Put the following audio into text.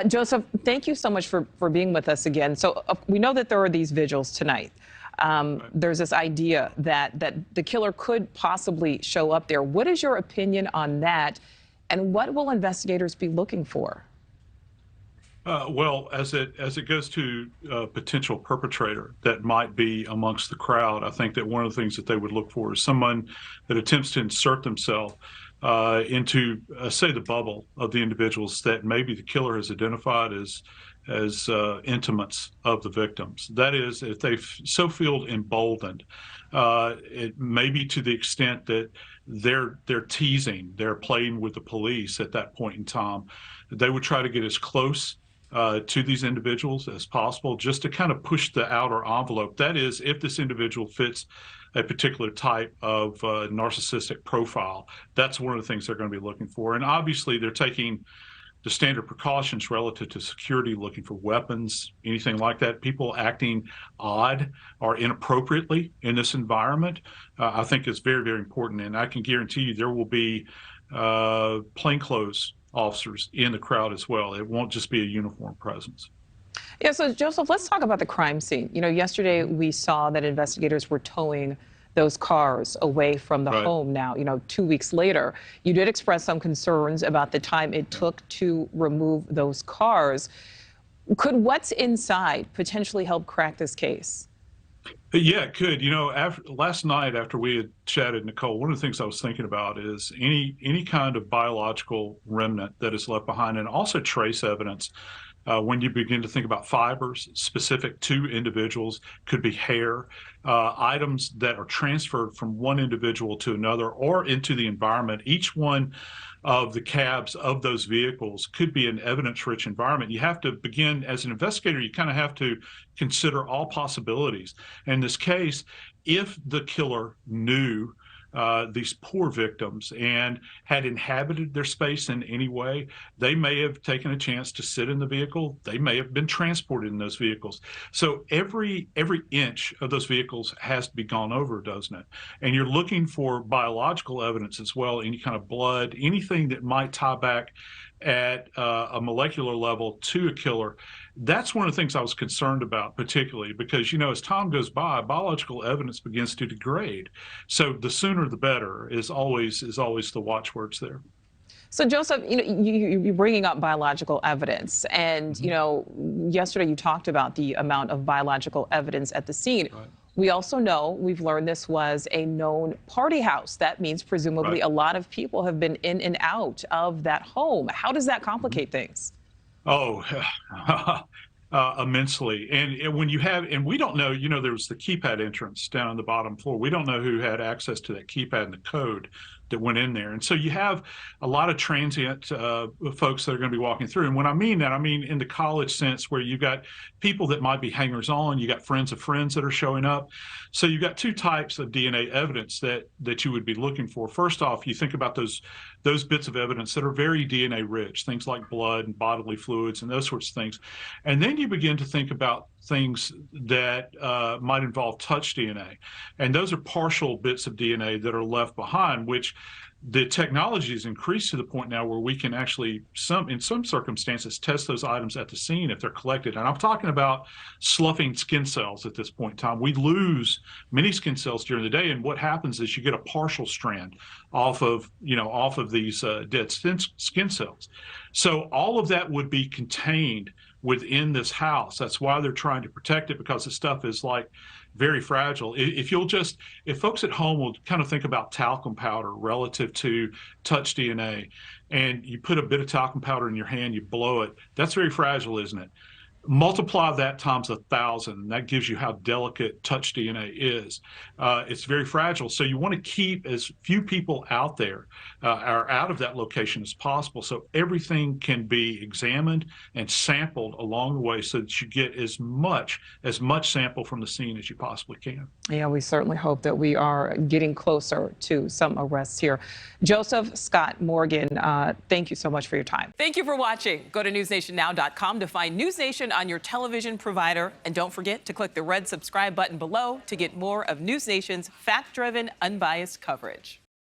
Joseph, thank you so much for being with us again. So we know that there are these vigils tonight. There's this idea that the killer could possibly show up there. What is your opinion on that, and what will investigators be looking for? Well, as it goes to a potential perpetrator that might be amongst the crowd, I think that one of the things that they would look for is someone that attempts to insert themselves into, say, the bubble of the individuals that maybe the killer has identified as intimates of the victims. That is, if they so feel emboldened, it may be to the extent that they're teasing, they're playing with the police at that point in time. They would try to get as close to these individuals as possible, just to kind of push the outer envelope. That is, if this individual fits a particular type of narcissistic profile, that's one of the things they're going to be looking for. And obviously, they're taking the standard precautions relative to security, looking for weapons, anything like that. People acting odd or inappropriately in this environment, I think is very, very important. And I can guarantee you there will be plainclothes officers in the crowd as well. It won't just be a uniform presence. Yeah, so Joseph, let's talk about the crime scene. You know, yesterday we saw that investigators were towing those cars away from the home now, 2 weeks later. You did express some concerns about the time it took to remove those cars. Could what's inside potentially help crack this case? Yeah, it could. Last night after we had chatted, Nichole, one of the things I was thinking about is any kind of biological remnant that is left behind, and also trace evidence. When you begin to think about fibers specific to individuals, could be hair, items that are transferred from one individual to another or into the environment. Each one of the cabs of those vehicles could be an evidence-rich environment. You have to begin, as an investigator, you kind of have to consider all possibilities. In this case, if the killer knew these poor victims and had inhabited their space in any way, they may have taken a chance to sit in the vehicle. They may have been transported in those vehicles. So every inch of those vehicles has to be gone over, doesn't it? And you're looking for biological evidence as well, any kind of blood, anything that might tie back at a molecular level to a killer. That's one of the things I was concerned about, particularly because, as time goes by, biological evidence begins to degrade. So the sooner the better is always the watchwords there. So Joseph, you're bringing up biological evidence, and yesterday you talked about the amount of biological evidence at the scene. Right. We also know, we've learned this was a known party house. That means presumably a lot of people have been in and out of that home. How does that complicate things? Oh, immensely. And when you have, and we don't know, there was the keypad entrance down on the bottom floor. We don't know who had access to that keypad and the code that went in there. And so you have a lot of transient folks that are going to be walking through. And when I mean that, I mean in the college sense, where you got people that might be hangers on, you got friends of friends that are showing up. So you've got two types of DNA evidence that you would be looking for. First off, you think about those bits of evidence that are very DNA rich, things like blood and bodily fluids and those sorts of things. And then you begin to think about things that might involve touch DNA. And those are partial bits of DNA that are left behind, which the technology has increased to the point now where we can actually, in some circumstances, test those items at the scene if they're collected. And I'm talking about sloughing skin cells at this point in time. We lose many skin cells during the day, and what happens is you get a partial strand off of these dead skin cells. So all of that would be contained within this house. That's why they're trying to protect it, because the stuff is very fragile. If folks at home will kind of think about talcum powder relative to touch DNA, and you put a bit of talcum powder in your hand, you blow it, that's very fragile, isn't it? Multiply that times 1,000, and that gives you how delicate touch DNA is. It's very fragile, so you want to keep as few people out there or out of that location as possible, so everything can be examined and sampled along the way, so that you get as much sample from the scene as you possibly can. Yeah, we certainly hope that we are getting closer to some arrests here. Joseph Scott Morgan, thank you so much for your time. Thank you for watching. Go to newsnationnow.com to find NewsNation on your television provider. And don't forget to click the red subscribe button below to get more of NewsNation's fact-driven, unbiased coverage.